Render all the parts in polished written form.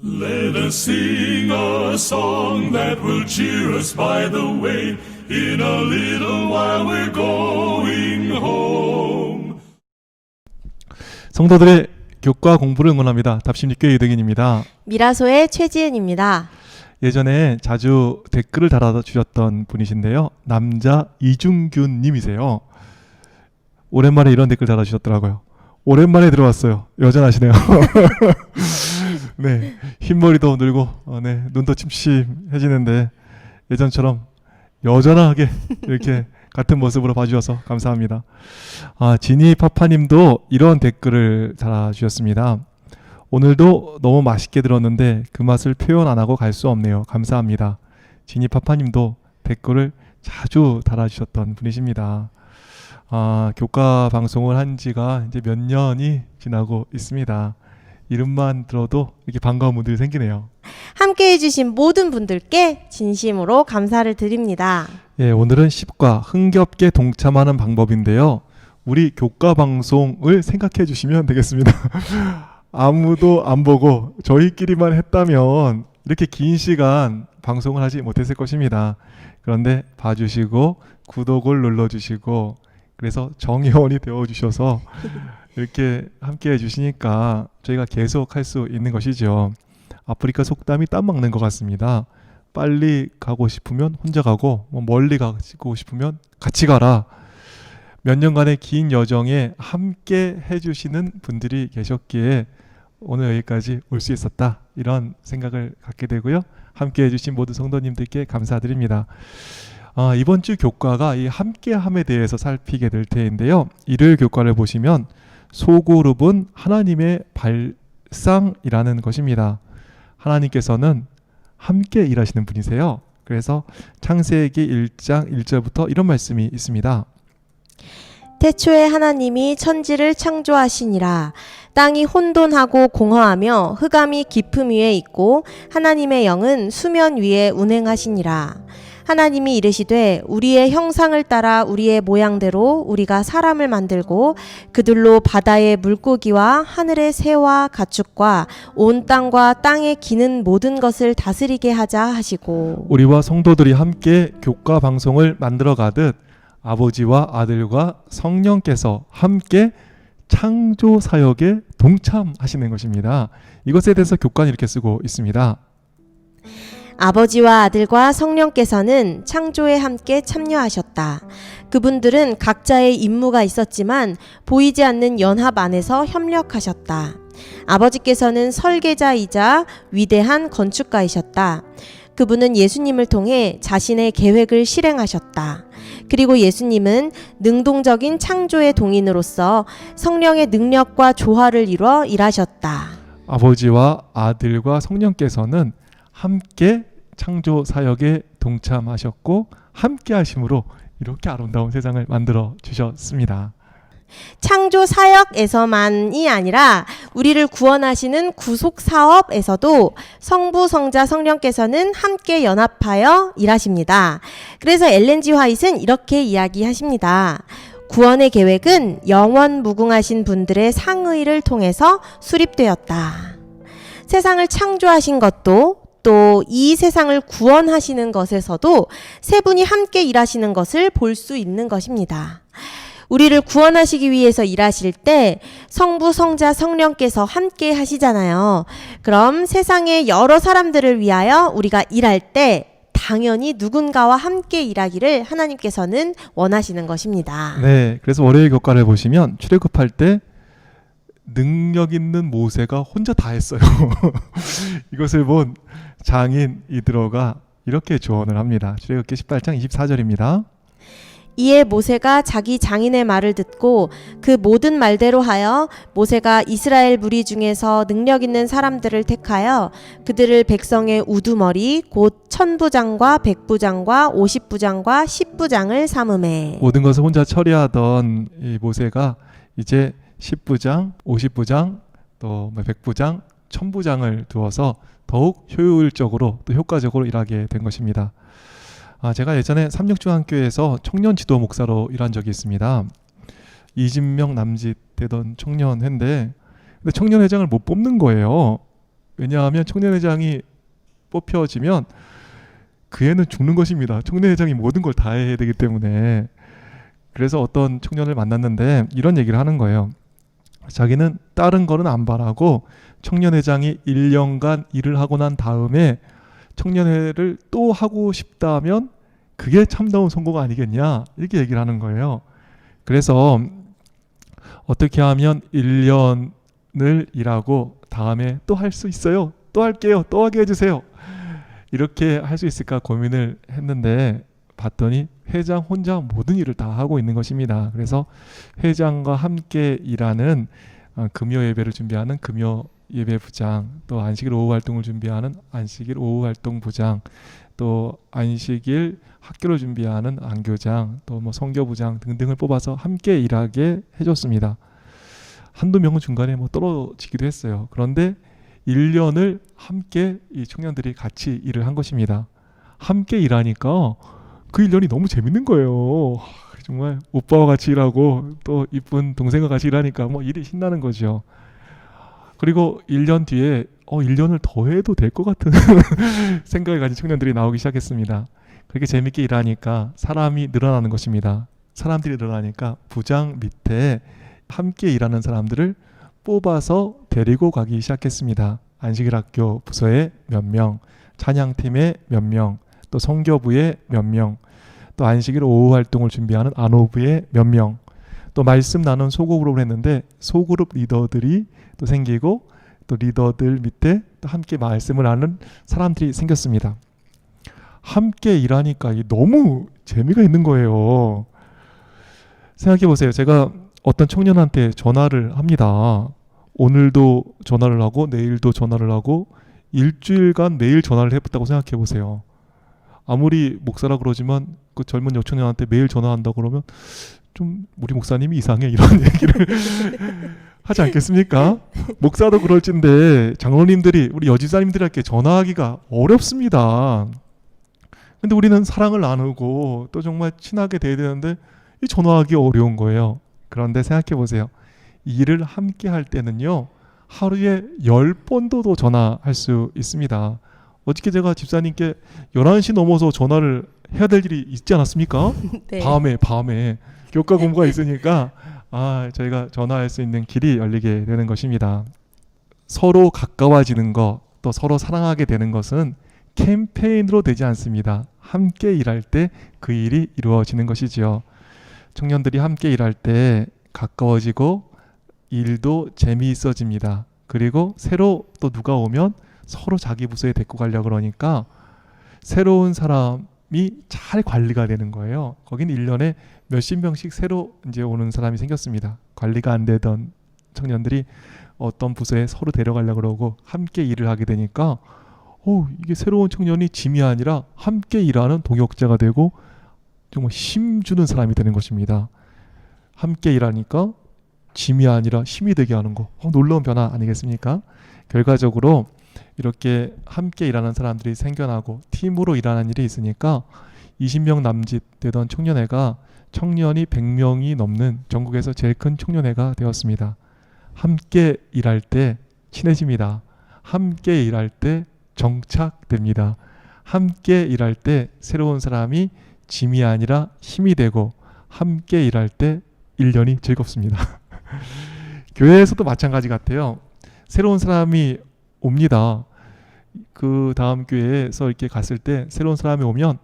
Let us sing a song that will cheer us by the way. In a little while we're going home. 성도들의 교과 공부를 응원합니다. 답심리교회 이등인입니다. 미라소의 최지은입니다. 예전에 자주 댓글을 달아주셨던 분이신데요. 남자 이중균 님이세요. 오랜만에 이런 댓글 달아주셨더라고요. 오랜만에 들어왔어요. 여전하시네요. 네, 흰머리도 늘고 네, 눈도 침침해지는데 예전처럼 여전하게 이렇게 같은 모습으로 봐주셔서 감사합니다. 지니 파파님도 이런 댓글을 달아주셨습니다. 오늘도 너무 맛있게 들었는데 그 맛을 표현 안 하고 갈 수 없네요. 감사합니다. 지니 파파님도 댓글을 자주 달아주셨던 분이십니다. 교과 방송을 한 지가 이제 몇 년이 지나고 있습니다. 이름만 들어도 이렇게 반가운 분들이 생기네요. 함께 해주신 모든 분들께 진심으로 감사를 드립니다. 예, 오늘은 10과 흥겹게 동참하는 방법인데요. 우리 교과 방송을 생각해 주시면 되겠습니다. 아무도 안 보고 저희끼리만 했다면 이렇게 긴 시간 방송을 하지 못했을 것입니다. 그런데 봐주시고 구독을 눌러주시고 그래서 정회원이 되어주셔서 이렇게 함께 해주시니까 저희가 계속 할 수 있는 것이죠. 아프리카 속담이 땀 막는 것 같습니다. 빨리 가고 싶으면 혼자 가고 멀리 가고 싶으면 같이 가라. 몇 년간의 긴 여정에 함께 해주시는 분들이 계셨기에 오늘 여기까지 올 수 있었다 이런 생각을 갖게 되고요. 함께 해주신 모든 성도님들께 감사드립니다. 이번 주 교과가 이 함께함에 대해서 살피게 될 텐데요. 일요일 교과를 보시면 소그룹은 하나님의 발상이라는 것입니다. 하나님께서는 함께 일하시는 분이세요. 그래서 창세기 1장 1절부터 이런 말씀이 있습니다. 태초에 하나님이 천지를 창조하시니라. 땅이 혼돈하고 공허하며 흑암이 깊음 위에 있고 하나님의 영은 수면 위에 운행하시니라. 하나님이 이르시되 우리의 형상을 따라 우리의 모양대로 우리가 사람을 만들고 그들로 바다의 물고기와 하늘의 새와 가축과 온 땅과 땅에 기는 모든 것을 다스리게 하자 하시고. 우리와 성도들이 함께 교과 방송을 만들어 가듯 아버지와 아들과 성령께서 함께 창조 사역에 동참하시는 것입니다. 이것에 대해서 교과는 이렇게 쓰고 있습니다. 아버지와 아들과 성령께서는 창조에 함께 참여하셨다. 그분들은 각자의 임무가 있었지만 보이지 않는 연합 안에서 협력하셨다. 아버지께서는 설계자이자 위대한 건축가이셨다. 그분은 예수님을 통해 자신의 계획을 실행하셨다. 그리고 예수님은 능동적인 창조의 동인으로서 성령의 능력과 조화를 이루어 일하셨다. 아버지와 아들과 성령께서는 함께 창조 사역에 동참하셨고 함께 하심으로 이렇게 아름다운 세상을 만들어 주셨습니다. 창조 사역에서만이 아니라 우리를 구원하시는 구속 사업에서도 성부, 성자, 성령께서는 함께 연합하여 일하십니다. 그래서 엘렌 G 화이트는 이렇게 이야기하십니다. 구원의 계획은 영원 무궁하신 분들의 상의를 통해서 수립되었다. 세상을 창조하신 것도 또 이 세상을 구원하시는 것에서도 세 분이 함께 일하시는 것을 볼 수 있는 것입니다. 우리를 구원하시기 위해서 일하실 때 성부, 성자, 성령께서 함께 하시잖아요. 그럼 세상의 여러 사람들을 위하여 우리가 일할 때 당연히 누군가와 함께 일하기를 하나님께서는 원하시는 것입니다. 네, 그래서 월요일 교과를 보시면 출애굽할 때 능력 있는 모세가 혼자 다 했어요. 이것을 본 장인 이드로가 이렇게 조언을 합니다. 출애굽기 18장 24절입니다. 이에 모세가 자기 장인의 말을 듣고 그 모든 말대로 하여 모세가 이스라엘 무리 중에서 능력 있는 사람들을 택하여 그들을 백성의 우두머리 곧 1000부장과 100부장과 50부장과 10부장을 삼으매. 모든 것을 혼자 처리하던 이 모세가 이제 10부장, 50부장, 또 100부장, 1000부장을 두어서 더욱 효율적으로 또 효과적으로 일하게 된 것입니다. 제가 예전에 삼육중학교에서 청년 지도 목사로 일한 적이 있습니다. 20명 남짓 되던 청년회인데 근데 청년회장을 못 뽑는 거예요. 왜냐하면 청년회장이 뽑혀지면 그 애는 죽는 것입니다. 청년회장이 모든 걸 다 해야 되기 때문에. 그래서 어떤 청년을 만났는데 이런 얘기를 하는 거예요. 자기는 다른 거는 안 바라고 청년회장이 1년간 일을 하고 난 다음에 청년회를 또 하고 싶다면 그게 참다운 선거가 아니겠냐, 이렇게 얘기를 하는 거예요. 그래서 어떻게 하면 1년을 일하고 다음에 또 할 수 있어요? 또 할게요. 또 하게 해주세요. 이렇게 할 수 있을까 고민을 했는데 봤더니 회장 혼자 모든 일을 다 하고 있는 것입니다. 그래서 회장과 함께 일하는 금요 예배를 준비하는 금요 예배 부장, 또 안식일 오후 활동을 준비하는 안식일 오후 활동 부장, 또 안식일 학교를 준비하는 안교장, 또 뭐 선교부장 등등을 뽑아서 함께 일하게 해줬습니다. 한두 명은 중간에 뭐 떨어지기도 했어요. 그런데 1년을 함께 이 청년들이 같이 일을 한 것입니다. 함께 일하니까 그 1년이 너무 재밌는 거예요. 정말 오빠와 같이 일하고 또 이쁜 동생과 같이 일하니까 뭐 일이 신나는 거죠. 그리고 1년 뒤에 1년을 더 해도 될 것 같은 생각을 가진 청년들이 나오기 시작했습니다. 그렇게 재밌게 일하니까 사람이 늘어나는 것입니다. 사람들이 늘어나니까 부장 밑에 함께 일하는 사람들을 뽑아서 데리고 가기 시작했습니다. 안식일 학교 부서에 몇 명, 찬양팀에 몇 명, 또 선교부에 몇 명, 또 안식일 오후 활동을 준비하는 안호부에 몇 명, 또 말씀 나눈 소그룹을 했는데 소그룹 리더들이 또 생기고 또 리더들 밑에 또 함께 말씀을 하는 사람들이 생겼습니다. 함께 일하니까 너무 재미가 있는 거예요. 생각해 보세요. 제가 어떤 청년한테 전화를 합니다. 오늘도 전화를 하고 내일도 전화를 하고 일주일간 매일 전화를 해봤다고 생각해 보세요. 아무리 목사라 그러지만 그 젊은 여청년한테 매일 전화한다 그러면 좀 우리 목사님이 이상해, 이런 얘기를 하지 않겠습니까? 목사도 그럴진데 장로님들이, 우리 여지사님들에게 전화하기가 어렵습니다. 근데 우리는 사랑을 나누고 또 정말 친하게 돼야 되는데 이 전화하기 어려운 거예요. 그런데 생각해 보세요. 일을 함께 할 때는요, 하루에 10번도 더 전화할 수 있습니다. 어저께 제가 집사님께 11시 넘어서 전화를 해야 될 일이 있지 않았습니까? 네. 밤에 교과 공부가 있으니까 저희가 전화할 수 있는 길이 열리게 되는 것입니다. 서로 가까워지는 것, 또 서로 사랑하게 되는 것은 캠페인으로 되지 않습니다. 함께 일할 때 그 일이 이루어지는 것이지요. 청년들이 함께 일할 때 가까워지고 일도 재미있어집니다. 그리고 새로 또 누가 오면 서로 자기 부서에 데리고 가려고 그러니까 새로운 사람이 잘 관리가 되는 거예요. 거기는 1년에 몇십 명씩 새로 이제 오는 사람이 생겼습니다. 관리가 안 되던 청년들이 어떤 부서에 서로 데려가려고 그러고 함께 일을 하게 되니까 이게 새로운 청년이 짐이 아니라 함께 일하는 동역자가 되고 정말 힘주는 사람이 되는 것입니다. 함께 일하니까 짐이 아니라 힘이 되게 하는 거, 놀라운 변화 아니겠습니까? 결과적으로 이렇게 함께 일하는 사람들이 생겨나고 팀으로 일하는 일이 있으니까 20명 남짓 되던 청년회가 청년이 100명이 넘는 전국에서 제일 큰 청년회가 되었습니다. 함께 일할 때 친해집니다. 함께 일할 때 정착됩니다. 함께 일할 때 새로운 사람이 짐이 아니라 힘이 되고 함께 일할 때 1년이 즐겁습니다. 교회에서도 마찬가지 같아요. 새로운 사람이 옵니다. 그 다음 교회에서 이렇게 갔을 때 새로운 사람이 오면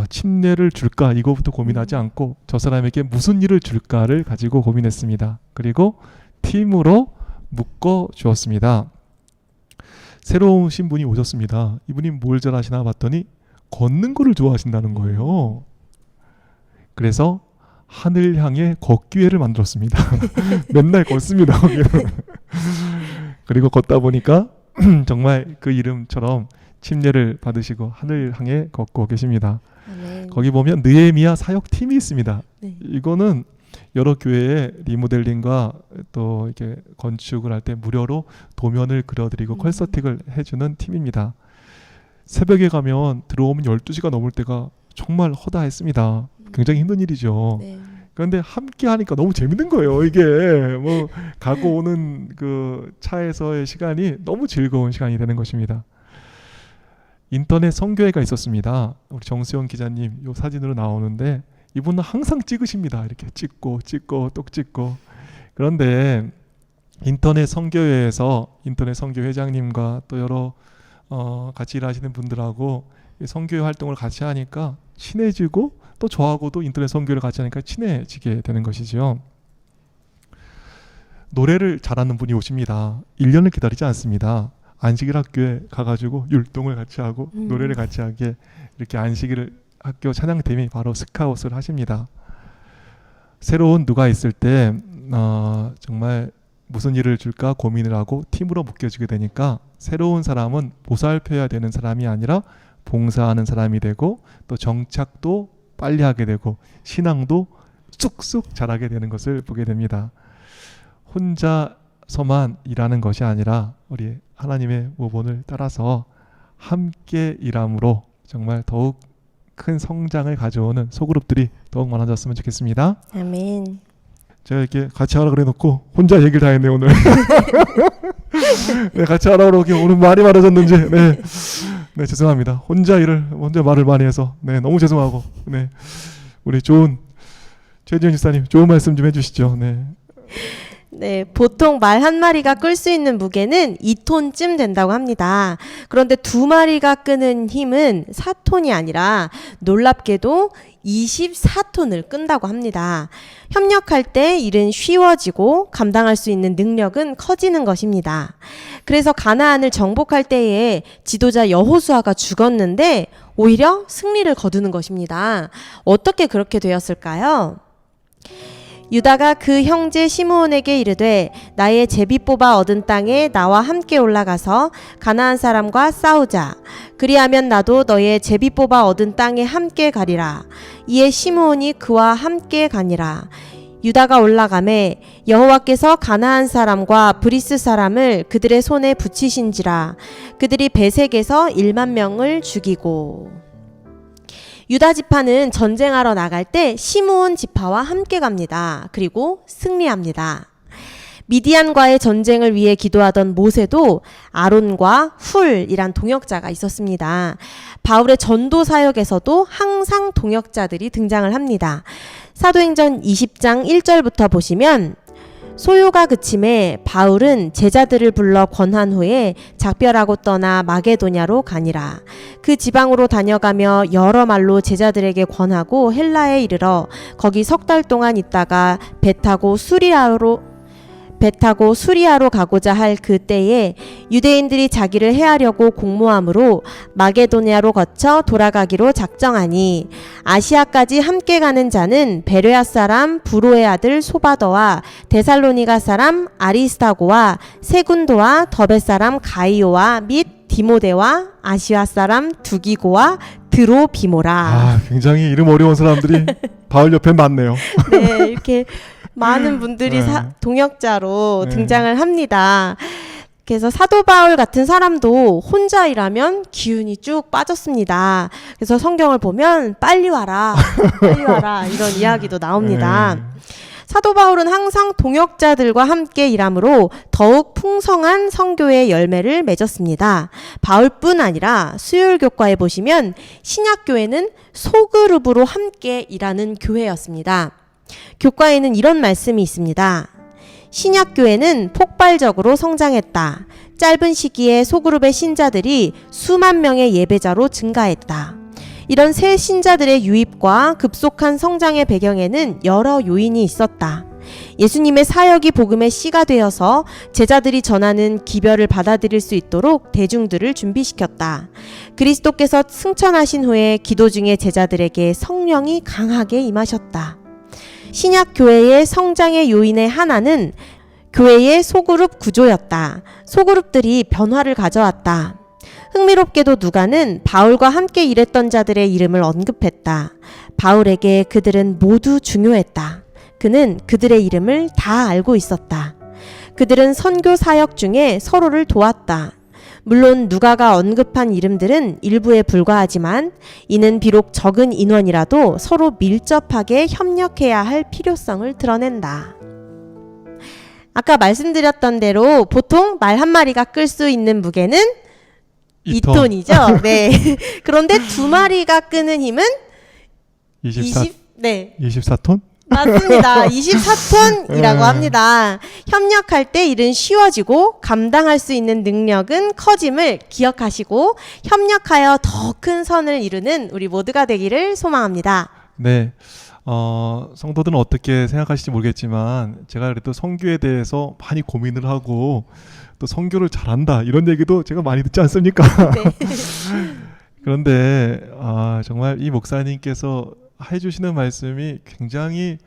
침례를 줄까 이거부터 고민하지 않고 저 사람에게 무슨 일을 줄까를 가지고 고민했습니다. 그리고 팀으로 묶어 주었습니다. 새로운 오신 분이 오셨습니다. 이분이 뭘 잘하시나 봤더니 걷는 거를 좋아하신다는 거예요. 그래서 하늘 향해 걷기회를 만들었습니다. 맨날 걷습니다. 그리고 걷다 보니까 정말 그 이름처럼 침례를 받으시고 하늘 향해 걷고 계십니다. 네. 거기 보면 느헤미야 사역팀이 있습니다. 네. 이거는 여러 교회의 리모델링과 또 이렇게 건축을 할 때 무료로 도면을 그려드리고 컨설팅을 해주는 팀입니다. 새벽에 가면 들어오면 12시가 넘을 때가 정말 허다했습니다. 굉장히 힘든 일이죠. 네. 그런데 함께 하니까 너무 재밌는 거예요. 이게 뭐 가고 오는 그 차에서의 시간이 너무 즐거운 시간이 되는 것입니다. 인터넷 선교회가 있었습니다. 우리 정수영 기자님 요 사진으로 나오는데 이분은 항상 찍으십니다. 이렇게 찍고 또 찍고. 그런데 인터넷 선교회에서 인터넷 선교 회장님과 또 여러 같이 일하시는 분들하고 선교회 활동을 같이 하니까 친해지고 또 저하고도 인터넷 선교를 같이 하니까 친해지게 되는 것이죠. 노래를 잘하는 분이 오십니다. 1년을 기다리지 않습니다. 안식일 학교에 가가지고 율동을 같이 하고 노래를 같이 하게 이렇게 안식일 학교 찬양팀이 바로 스카웃을 하십니다. 새로운 누가 있을 때 정말 무슨 일을 줄까 고민을 하고 팀으로 묶여지게 되니까 새로운 사람은 보살펴야 되는 사람이 아니라 봉사하는 사람이 되고 또 정착도 빨리 하게 되고 신앙도 쑥쑥 자라게 되는 것을 보게 됩니다. 혼자서만 일하는 것이 아니라 우리 하나님의 모본을 따라서 함께 일함으로 정말 더욱 큰 성장을 가져오는 소그룹들이 더욱 많아졌으면 좋겠습니다. 아멘. 제가 이렇게 같이 하라 그래 놓고 혼자 얘기를 다 했네요 오늘. 네, 같이 하라고 이렇게 오늘 말이 많아졌는지 네, 죄송합니다. 혼자 말을 많이 해서 네, 너무 죄송하고 네, 우리 좋은 최지현 집사님 좋은 말씀 좀 해주시죠. 네. 네, 보통 말 한 마리가 끌 수 있는 무게는 2톤쯤 된다고 합니다. 그런데 2마리가 끄는 힘은 4톤이 아니라 놀랍게도 24톤을 끈다고 합니다. 협력할 때 일은 쉬워지고 감당할 수 있는 능력은 커지는 것입니다. 그래서 가나안을 정복할 때에 지도자 여호수아가 죽었는데 오히려 승리를 거두는 것입니다. 어떻게 그렇게 되었을까요? 유다가 그 형제 시므온에게 이르되 나의 제비 뽑아 얻은 땅에 나와 함께 올라가서 가나안 사람과 싸우자. 그리하면 나도 너의 제비 뽑아 얻은 땅에 함께 가리라. 이에 시므온이 그와 함께 가니라. 유다가 올라가매 여호와께서 가나안 사람과 브리스 사람을 그들의 손에 붙이신지라. 그들이 베색에서 1만 명을 죽이고. 유다 지파는 전쟁하러 나갈 때 시므온 지파와 함께 갑니다. 그리고 승리합니다. 미디안과의 전쟁을 위해 기도하던 모세도 아론과 훌이란 동역자가 있었습니다. 바울의 전도 사역에서도 항상 동역자들이 등장을 합니다. 사도행전 20장 1절부터 보시면 소요가 그침에 바울은 제자들을 불러 권한 후에 작별하고 떠나 마게도냐로 가니라. 그 지방으로 다녀가며 여러 말로 제자들에게 권하고 헬라에 이르러 거기 3달 동안 있다가 배 타고 수리아로 가고자 할 그때에 유대인들이 자기를 해하려고 공모함으로 마게도냐로 거쳐 돌아가기로 작정하니 아시아까지 함께 가는 자는 베레아 사람 부로의 아들 소바더와 데살로니가 사람 아리스타고와 세군도와 더베 사람 가이오와 및 디모데와 아시아 사람 두기고와 드로비모라. 아, 굉장히 이름 어려운 사람들이 바울 옆에 많네요. 네, 이렇게 많은 분들이 동역자로 등장을 합니다. 그래서 사도 바울 같은 사람도 혼자 일하면 기운이 쭉 빠졌습니다. 그래서 성경을 보면 빨리 와라 이런 이야기도 나옵니다. 사도 바울은 항상 동역자들과 함께 일함으로 더욱 풍성한 선교의 열매를 맺었습니다. 바울뿐 아니라 수요일교과에 보시면 신약교회는 소그룹으로 함께 일하는 교회였습니다. 교과에는 이런 말씀이 있습니다. 신약교회는 폭발적으로 성장했다. 짧은 시기에 소그룹의 신자들이 수만 명의 예배자로 증가했다. 이런 새 신자들의 유입과 급속한 성장의 배경에는 여러 요인이 있었다. 예수님의 사역이 복음의 씨가 되어서 제자들이 전하는 기별을 받아들일 수 있도록 대중들을 준비시켰다. 그리스도께서 승천하신 후에 기도 중에 제자들에게 성령이 강하게 임하셨다. 신약 교회의 성장의 요인의 하나는 교회의 소그룹 구조였다. 소그룹들이 변화를 가져왔다. 흥미롭게도 누가는 바울과 함께 일했던 자들의 이름을 언급했다. 바울에게 그들은 모두 중요했다. 그는 그들의 이름을 다 알고 있었다. 그들은 선교 사역 중에 서로를 도왔다. 물론 누가가 언급한 이름들은 일부에 불과하지만 이는 비록 적은 인원이라도 서로 밀접하게 협력해야 할 필요성을 드러낸다. 아까 말씀드렸던 대로 보통 말 한 마리가 끌 수 있는 무게는 2톤이죠. 네. 그런데 2마리가 끄는 힘은 24톤? 맞습니다. 24톤이라고 합니다. 협력할 때 일은 쉬워지고 감당할 수 있는 능력은 커짐을 기억하시고 협력하여 더 큰 선을 이루는 우리 모두가 되기를 소망합니다. 네. 성도들은 어떻게 생각하실지 모르겠지만 제가 그래도 선교에 대해서 많이 고민을 하고 또 선교를 잘한다 이런 얘기도 제가 많이 듣지 않습니까? 네. 그런데 정말 이 목사님께서 해주시는 말씀이 굉장히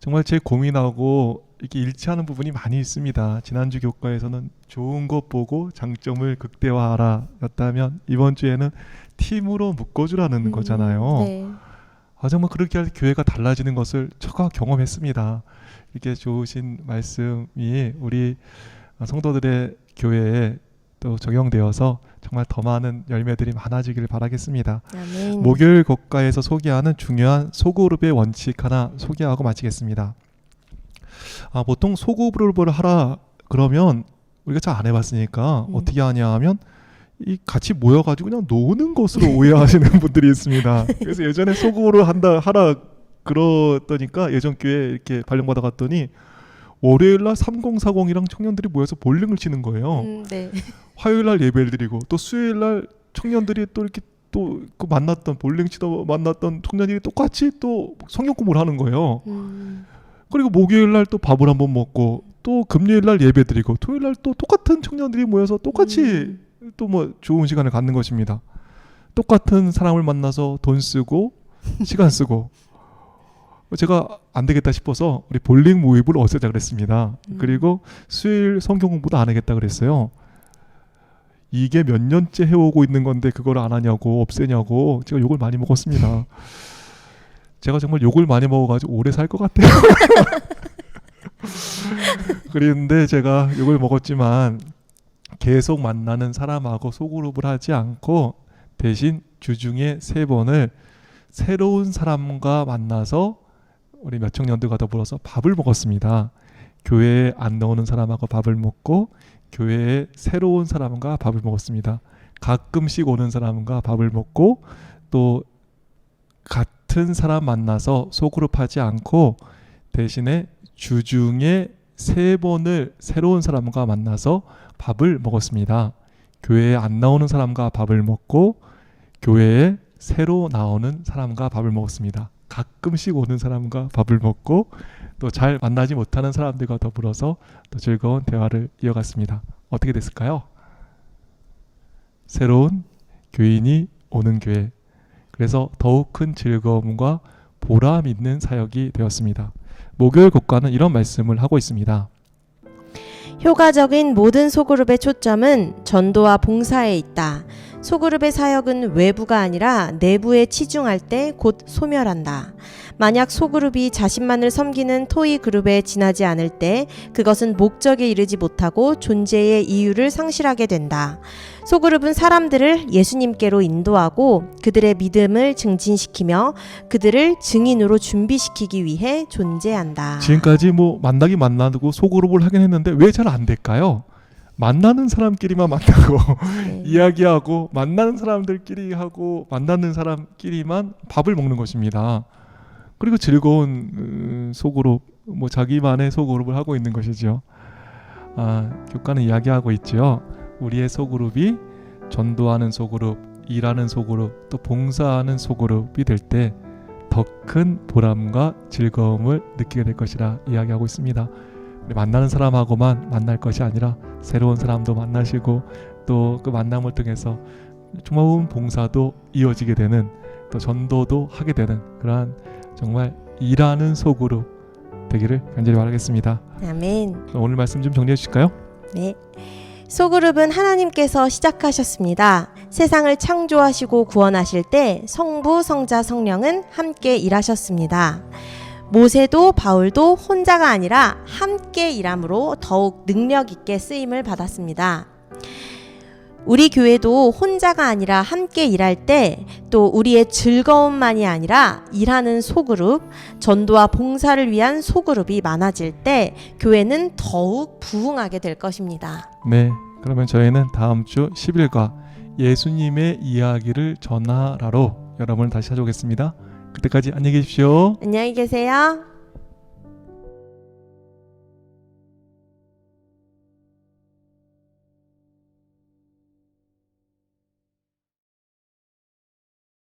정말 제 고민하고 이렇게 일치하는 부분이 많이 있습니다. 지난주 교과에서는 좋은 것 보고 장점을 극대화하라 였다면 이번 주에는 팀으로 묶어주라는 거잖아요. 네. 정말 그렇게 할 때 교회가 달라지는 것을 제가 경험했습니다. 이렇게 좋으신 말씀이 우리 성도들의 교회에 또 적용되어서 정말 더 많은 열매들이 많아지기를 바라겠습니다. 아멘. 목요일 국가에서 소개하는 중요한 소그룹의 원칙 하나 소개하고 마치겠습니다. 보통 소그룹을 하라 그러면 우리가 잘 안 해봤으니까 어떻게 하냐 하면 이 같이 모여가지고 그냥 노는 것으로 오해하시는 분들이 있습니다. 그래서 예전에 소그룹을 하라 그러더니까 예전 교회 이렇게 발령받아 갔더니 월요일날 3040이랑 청년들이 모여서 볼링을 치는 거예요. 네. 화요일날 예배를 드리고 또 수요일날 청년들이 또 이렇게 또 그 만났던 볼링 치다 만났던 청년들이 똑같이 또 성경 공부를 하는 거예요. 그리고 목요일날 또 밥을 한번 먹고 또 금요일날 예배 드리고 토요일날 또 똑같은 청년들이 모여서 똑같이 또 뭐 좋은 시간을 갖는 것입니다. 똑같은 사람을 만나서 돈 쓰고 시간 쓰고 제가 안 되겠다 싶어서 우리 볼링 모임을 없애자 그랬습니다. 그리고 수요일 성경 공부도 안 하겠다 그랬어요. 이게 몇 년째 해오고 있는 건데 그걸 안 하냐고 없애냐고 제가 욕을 많이 먹었습니다. 제가 정말 욕을 많이 먹어가지고 오래 살 것 같아요. 그런데 제가 욕을 먹었지만 계속 만나는 사람하고 소그룹을 하지 않고 대신 주중에 3번을 새로운 사람과 만나서 우리 몇 청년들과 더불어서 밥을 먹었습니다. 교회에 안 나오는 사람하고 밥을 먹고 교회에 새로운 사람과 밥을 먹었습니다. 가끔씩 오는 사람과 밥을 먹고 또 같은 사람 만나서 소그룹 하지 않고 대신에 주중에 3번을 새로운 사람과 만나서 밥을 먹었습니다. 교회에 안 나오는 사람과 밥을 먹고 교회에 새로 나오는 사람과 밥을 먹었습니다. 가끔씩 오는 사람과 밥을 먹고 또 잘 만나지 못하는 사람들과 더불어서 또 즐거운 대화를 이어갔습니다. 어떻게 됐을까요? 새로운 교인이 오는 교회. 그래서 더욱 큰 즐거움과 보람 있는 사역이 되었습니다. 목요일 국가는 이런 말씀을 하고 있습니다. 효과적인 모든 소그룹의 초점은 전도와 봉사에 있다. 소그룹의 사역은 외부가 아니라 내부에 치중할 때 곧 소멸한다. 만약 소그룹이 자신만을 섬기는 토의 그룹에 지나지 않을 때 그것은 목적에 이르지 못하고 존재의 이유를 상실하게 된다. 소그룹은 사람들을 예수님께로 인도하고 그들의 믿음을 증진시키며 그들을 증인으로 준비시키기 위해 존재한다. 지금까지 뭐 만나고 소그룹을 하긴 했는데 왜 잘 안 될까요? 만나는 사람끼리만 만나고 네. 이야기하고 만나는 사람들끼리 하고 만나는 사람끼리만 밥을 먹는 것입니다. 그리고 즐거운 소그룹, 뭐 자기만의 소그룹을 하고 있는 것이죠. 교과는 이야기하고 있죠. 우리의 소그룹이 전도하는 소그룹, 일하는 소그룹, 또 봉사하는 소그룹이 될 때 더 큰 보람과 즐거움을 느끼게 될 것이라 이야기하고 있습니다. 우리 만나는 사람하고만 만날 것이 아니라 새로운 사람도 만나시고 또 그 만남을 통해서 좋은 봉사도 이어지게 되는 또 전도도 하게 되는 그러한 정말 일하는 소그룹 되기를 간절히 바라겠습니다. 아멘. 오늘 말씀 좀 정리해 주실까요? 네. 소그룹은 하나님께서 시작하셨습니다. 세상을 창조하시고 구원하실 때 성부, 성자, 성령은 함께 일하셨습니다. 모세도 바울도 혼자가 아니라 함께 일함으로 더욱 능력 있게 쓰임을 받았습니다. 우리 교회도 혼자가 아니라 함께 일할 때 또 우리의 즐거움만이 아니라 일하는 소그룹, 전도와 봉사를 위한 소그룹이 많아질 때 교회는 더욱 부흥하게 될 것입니다. 네, 그러면 저희는 다음 주 10일과 예수님의 이야기를 전하라로 여러분을 다시 찾아오겠습니다. 그때까지 안녕히 계십시오. 안녕히 계세요.